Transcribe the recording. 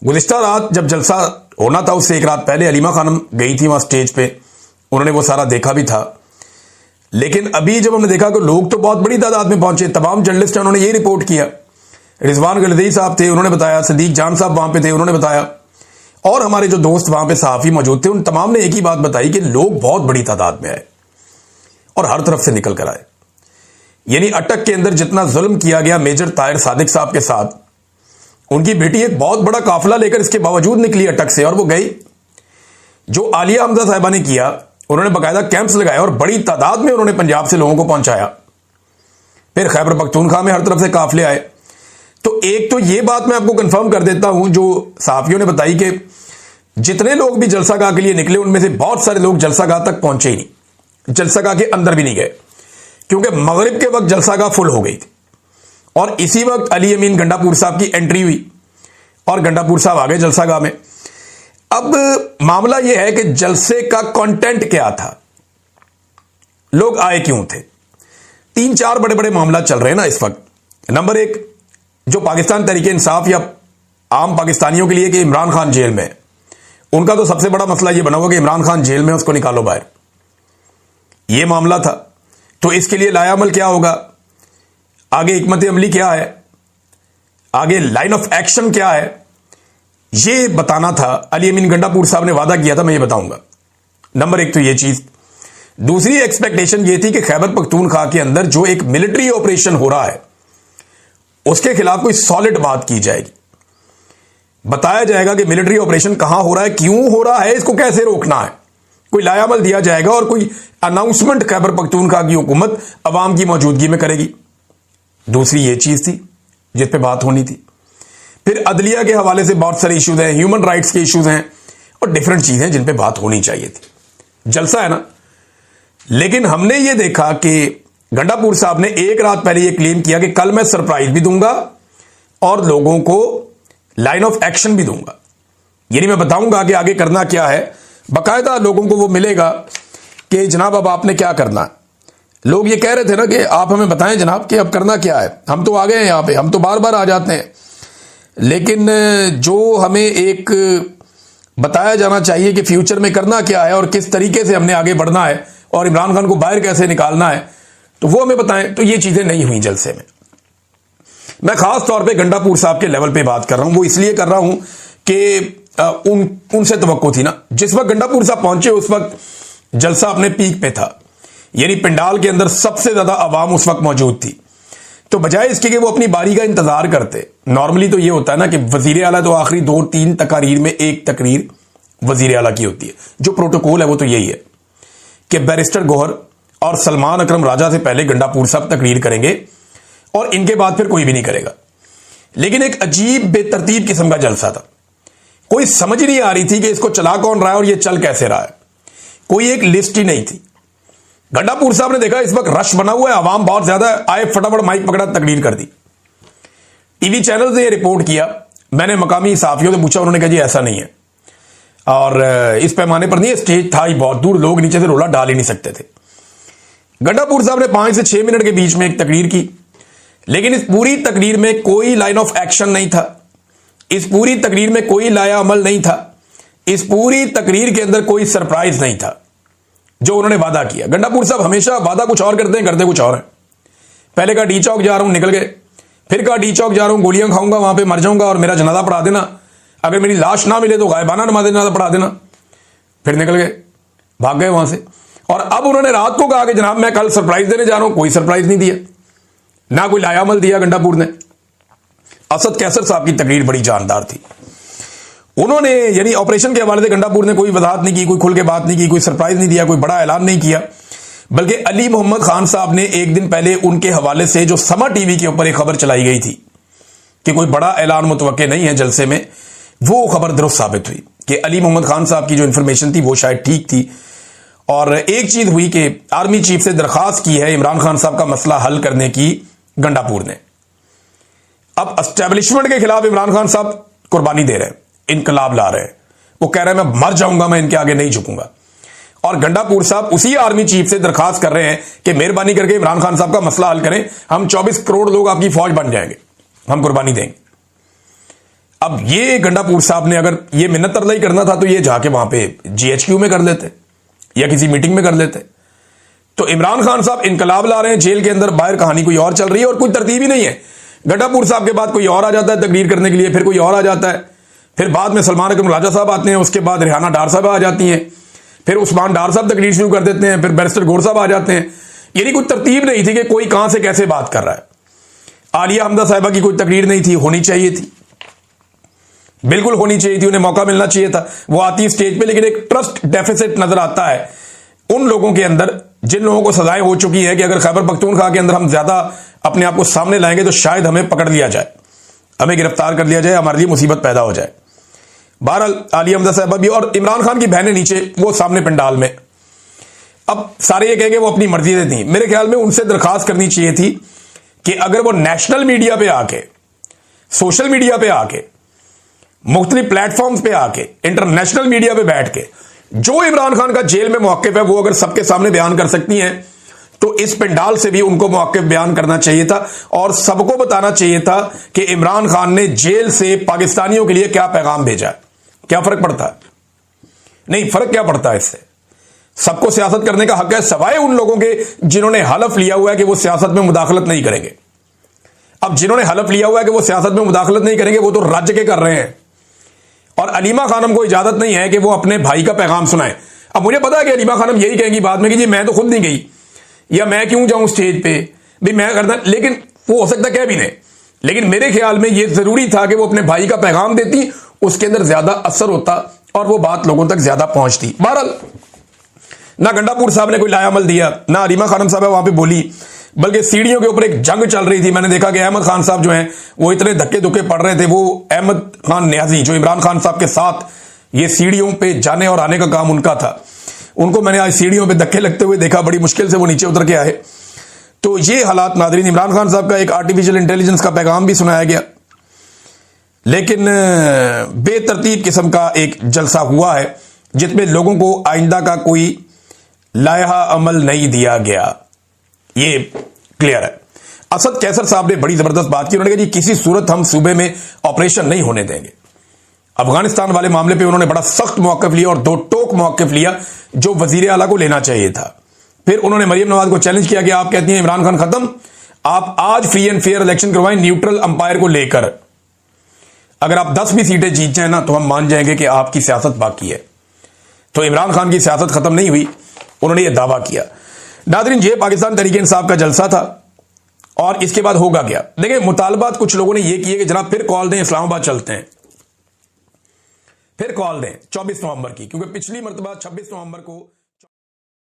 गुज़िश्ता रात जब जलसा होना था उससे एक रात पहले अलीमा खानम गई थी वहां स्टेज पे, उन्होंने वो सारा देखा भी था। लेकिन अभी जब हमने देखा कि लोग तो बहुत बड़ी तादाद में पहुंचे, तमाम जर्नलिस्ट हैं, उन्होंने यही रिपोर्ट किया। रिजवान गलदी साहब थे, उन्होंने बताया, सदीक जान साहब वहां पे थे, उन्होंने बताया, और हमारे जो दोस्त वहां पे सहाफ़ी मौजूद थे, उन तमाम ने एक ही बात बताई कि लोग बहुत बड़ी तादाद में आए और हर तरफ से निकल कर आए। यानी अटक के अंदर जितना जुल्म किया गया मेजर ताहिर सादिक साहब के साथ, उनकी बेटी एक बहुत बड़ा काफिला लेकर इसके बावजूद निकली अटक से और वो गई। जो आलिया हमजा साहिबा ने किया, उन्होंने बाकायदा कैंप्स लगाए और बड़ी तादाद में उन्होंने पंजाब से लोगों को पहुंचाया। फिर खैबर पख्तूनख्वा में हर तरफ से काफिले आए। तो एक तो ये बात मैं आपको कंफर्म कर देता हूं जो सहाफियों ने बताई कि जितने लोग भी जलसागाह के लिए निकले उनमें से बहुत सारे लोग जलसागाह तक पहुंचे ही नहीं, जलसागाह के अंदर भी नहीं गए, क्योंकि मगरिब के वक्त जलसागाह फुल हो गई थी। और इसी वक्त अली अमीन गंडापुर साहब की एंट्री हुई और गंडापुर साहब आ गए जलसागाह में। अब मामला यह है कि जलसे का कंटेंट क्या था, लोग आए क्यों थे। 3-4 बड़े बड़े मामला चल रहे हैं ना इस वक्त। नंबर एक, जो पाकिस्तान तहरीके इंसाफ या आम पाकिस्तानियों के लिए कि इमरान खान जेल में है, उनका तो सबसे बड़ा मसला यह बना हुआ कि इमरान खान जेल में, उसको निकालो बाहर। यह मामला था। तो इसके लिए लायामल क्या होगा, आगे हिकमत अमली क्या है, आगे लाइन ऑफ एक्शन क्या है, यह बताना था। अली अमीन गंडापुर साहब ने वादा किया था, मैं ये बताऊंगा। नंबर एक तो यह चीज। दूसरी एक्सपेक्टेशन यह थी कि खैबर पख्तूनख्वा के अंदर जो एक मिलिट्री ऑपरेशन हो रहा है उसके खिलाफ कोई सॉलिड बात की जाएगी, बताया जाएगा कि मिलिट्री ऑपरेशन कहां हो रहा है, क्यों हो रहा है, इसको कैसे रोकना है, कोई लायामल दिया जाएगा और कोई अनाउंसमेंट खैबर पख्तूनख्वा की हुकूमत अवाम की मौजूदगी में करेगी। दूसरी ये चीज थी जिस पे बात होनी थी। फिर अदलिया के हवाले से बहुत सारे इश्यूज हैं, ह्यूमन राइट्स के इश्यूज हैं और डिफरेंट चीजें जिन पे बात होनी चाहिए थी। जलसा है ना। लेकिन हमने ये देखा कि गंडापुर साहब ने एक रात पहले ये क्लेम किया कि कल मैं सरप्राइज भी दूंगा और लोगों को लाइन ऑफ एक्शन भी दूंगा, यानी मैं बताऊंगा कि आगे करना क्या है। बाकायदा लोगों को वो मिलेगा कि जनाब अब आपने क्या करना है। लोग ये कह रहे थे ना कि आप हमें बताएं जनाब कि अब करना क्या है, हम तो आ गए हैं यहां पे, हम तो बार बार आ जाते हैं, लेकिन जो हमें एक बताया जाना चाहिए कि फ्यूचर में करना क्या है और किस तरीके से हमने आगे बढ़ना है और इमरान खान को बाहर कैसे निकालना है, तो वो हमें बताएं। तो ये चीजें नहीं हुई जलसे में। मैं खास तौर पे गंडापुर साहब के लेवल पे बात कर रहा हूं, वो इसलिए कर रहा हूं कि उनसे तवक्को थी ना। जिस वक्त गंडापुर साहब पहुंचे उस वक्त जलसा अपने पीक पे था, यानी पंडाल के अंदर सबसे ज्यादा आवाम उस वक्त मौजूद थी। तो बजाय इसके कि वो अपनी बारी का इंतजार करते, नॉर्मली तो ये होता है ना कि वजीर आला तो आखिरी 2-3 तकारीर में एक तकरीर वजीर आला की होती है। जो प्रोटोकॉल है वो तो यही है कि बैरिस्टर गौहर और सलमान अकरम राजा से पहले गंडापुर साहब तकरीर करेंगे और इनके बाद फिर कोई भी नहीं करेगा। लेकिन एक अजीब बेतरतीब किस्म का जलसा था, कोई समझ नहीं आ रही थी कि इसको चला कौन रहा है और ये चल कैसे रहा है, कोई एक लिस्ट ही नहीं थी। गंडापुर साहब ने देखा इस वक्त रश बना हुआ है, आवाम बहुत ज्यादा आए, फटाफट माइक पकड़ा, तकरीर कर दी। टीवी चैनल से ये रिपोर्ट किया, मैंने मकामी सहाफियों से पूछा, उन्होंने कहा जी ऐसा नहीं है और इस पैमाने पर नहीं है, स्टेज था ही बहुत दूर, लोग नीचे से रोला डाल ही नहीं सकते थे। गंडापुर साहब ने 5 से 6 मिनट के बीच में एक तकरीर की, लेकिन इस पूरी तकरीर में कोई लाइन ऑफ एक्शन नहीं था, इस पूरी तकरीर में कोई लाया अमल नहीं था, इस पूरी तकरीर के अंदर कोई सरप्राइज नहीं था जो उन्होंने वादा किया। गंडापुर साहब हमेशा वादा कुछ और करते हैं, करते कुछ और है। पहले कहा डी चौक जा रहा हूं, निकल गए। फिर कहा डी चौक जा रहा हूं, गोलियां खाऊंगा, वहां पे मर जाऊंगा और मेरा जनाजा पढ़ा देना, अगर मेरी लाश ना मिले तो गायबाना नमाज जनाजा पढ़ा देना। फिर निकल गए, भाग गए वहां से। और अब उन्होंने रात को कहा कि जनाब मैं कल सरप्राइज देने जा रहा हूं, कोई सरप्राइज नहीं दिया, ना कोई लायामल दिया गंडापुर ने। असद कैसर साहब की तकरीर बड़ी जानदार थी, उन्होंने यानी ऑपरेशन के हवाले से गंडापुर ने कोई वजाहत नहीं की, कोई खुल के बात नहीं की, कोई सरप्राइज नहीं दिया, कोई बड़ा ऐलान नहीं किया, बल्कि अली मोहम्मद खान साहब ने एक दिन पहले उनके हवाले से जो समा टीवी के ऊपर एक खबर चलाई गई थी कि कोई बड़ा ऐलान मुतवक्के नहीं है जलसे में, वो खबर दुरुस्त साबित हुई कि अली मोहम्मद खान साहब की जो इंफॉर्मेशन थी वो शायद ठीक थी। और एक चीज हुई कि आर्मी चीफ से दरखास्त की है इमरान खान साहब का मसला हल करने की गंडापुर ने। अब एस्टेब्लिशमेंट के खिलाफ इमरान खान साहब कुर्बानी दे रहे हैं, इनकलाब ला रहे हैं, वो कह रहे हैं मैं मर जाऊंगा, मैं इनके आगे नहीं झुकूंगा। और गंडापुर साहब उसी आर्मी चीफ से दरखास्त कर रहे हैं कि मेहरबानी करके इमरान खान साहब का मसला हल करें, हम 24 करोड़ लोग आपकी फौज बन जाएंगे, हम कुर्बानी देंगे। अब ये गंडापुर साहब ने अगर ये मिन्नत तरलाई करना था तो ये जाके वहां पे जीएचक्यू में कर लेते या किसी मीटिंग में कर लेते। तो इमरान खान साहब इनकलाब ला रहे हैं जेल के अंदर, बाहर कहानी कोई और चल रही है और कोई तरतीब ही नहीं है। गंडापुर साहब के बाद कोई और आ जाता है तकरीर करने के लिए, फिर कोई और आ जाता है, फिर बाद में सलमान अकरम राजा साहब आते हैं, उसके बाद रेहाना डार साहब आ जाती हैं, फिर उस्मान डार साहब तकरीर शुरू कर देते हैं, फिर बैरिस्टर गौर साहब आ जाते हैं। यानी कोई तरतीब नहीं थी कि कोई कहां से कैसे बात कर रहा है। आलिया हमदा साहिबा की कोई तकरीर नहीं थी, होनी चाहिए थी, बिल्कुल होनी चाहिए थी, उन्हें मौका मिलना चाहिए था। वो आती है स्टेज पे, लेकिन एक ट्रस्ट डेफिसिट नजर आता है उन लोगों के अंदर जिन लोगों को सजाएं हो चुकी है कि अगर खैबर पख्तूनख्वा के अंदर हम ज्यादा अपने आप को सामने लाएंगे तो शायद हमें पकड़ लिया जाए, हमें गिरफ्तार कर लिया जाए, हमारे लिए मुसीबत पैदा हो जाए। बहरहाल आलिया हमदा साहिबा भी और इमरान खान की बहनें नीचे, वो सामने पंडाल में। अब सारे ये कहेंगे वो अपनी मर्जी से थी। मेरे ख्याल में उनसे दरखास्त करनी चाहिए थी कि अगर वो नेशनल मीडिया पे आके, सोशल मीडिया पे आके, मुख्तलिफ प्लेटफॉर्म्स पे आके, इंटरनेशनल मीडिया पे बैठ के जो इमरान खान का जेल में मौक़िफ़ है वो अगर सबके सामने बयान कर सकती हैं तो इस पंडाल से भी उनको मौक़िफ़ बयान करना चाहिए था और सबको बताना चाहिए था कि इमरान खान ने जेल से पाकिस्तानियों के लिए क्या पैगाम भेजा है। क्या फर्क पड़ता है? नहीं, फर्क क्या पड़ता है इससे? सबको सियासत करने का हक है, सवाए उन लोगों के जिन्होंने हलफ लिया हुआ है कि वो सियासत में मुदाखलत नहीं करेंगे। अब जिन्होंने हलफ लिया हुआ है कि वो सियासत में मुदाखलत नहीं करेंगे वो तो राज्य के कर रहे हैं, और अलीमा खानम को इजाजत नहीं है कि वो अपने भाई का पैगाम सुनाए। अब मुझे पता है कि अलीमा खानम यही कहेंगी बाद में कि जी मैं तो खुद नहीं गई, या मैं क्यों जाऊं स्टेज पे, भी मैं करता, लेकिन वो हो सकता कह भी नहीं, लेकिन मेरे ख्याल में ये जरूरी था कि वो अपने भाई का पैगाम देती, उसके अंदर ज्यादा असर होता और वो बात लोगों तक ज्यादा पहुंचती। बहरहाल ना गंडापुर साहब ने कोई लायामल दिया, ना अलीमा खानम साहब वहां पे बोली, बल्कि सीढ़ियों के ऊपर एक जंग चल रही थी। मैंने देखा कि अहमद खान साहब जो हैं वो इतने धक्के धुक्के पड़ रहे थे। वो अहमद खान न्याजी जो इमरान खान साहब के साथ ये सीढ़ियों पे जाने और आने का काम उनका था, उनको मैंने आज सीढ़ियों पे धक्के लगते हुए देखा, बड़ी मुश्किल से वो नीचे उतर के आए। तो ये हालात नाज़रीन, इमरान खान साहब का एक आर्टिफिशियल इंटेलिजेंस का पैगाम भी सुनाया गया, लेकिन बेतरतीब किस्म का एक जलसा हुआ है जिसमें लोगों को आइंदा का कोई लायहा अमल नहीं दिया गया, ये क्लियर है। असद कैसर साहब ने बड़ी जबरदस्त बात की, उन्होंने कहा जी किसी सूरत हम सूबे में ऑपरेशन नहीं होने देंगे। अफगानिस्तान वाले मामले पे उन्होंने बड़ा सख्त मौक़िफ़ लिया और दो टोक मौक़िफ़ लिया जो वजीर आला को लेना चाहिए था। फिर उन्होंने मरियम नवाज को चैलेंज किया कि आप कहती हैं इमरान खान खत्म, आप आज फ्री एंड फेयर इलेक्शन करवाएं न्यूट्रल अंपायर को लेकर, अगर आप 10 भी सीटें जीत जाए ना तो हम मान जाएंगे कि आपकी सियासत बाकी है। तो इमरान खान की सियासत खत्म नहीं हुई, उन्होंने यह दावा किया। नाज़रीन, ये पाकिस्तान तहरीक-ए-इंसाफ का जलसा था और इसके बाद होगा क्या? देखिए, मुतालबात कुछ लोगों ने यह किए कि जनाब फिर कॉल दें, इस्लामाबाद चलते हैं, फिर कॉल दें 24 नवंबर की, क्योंकि पिछली मरतबा 26 नवंबर को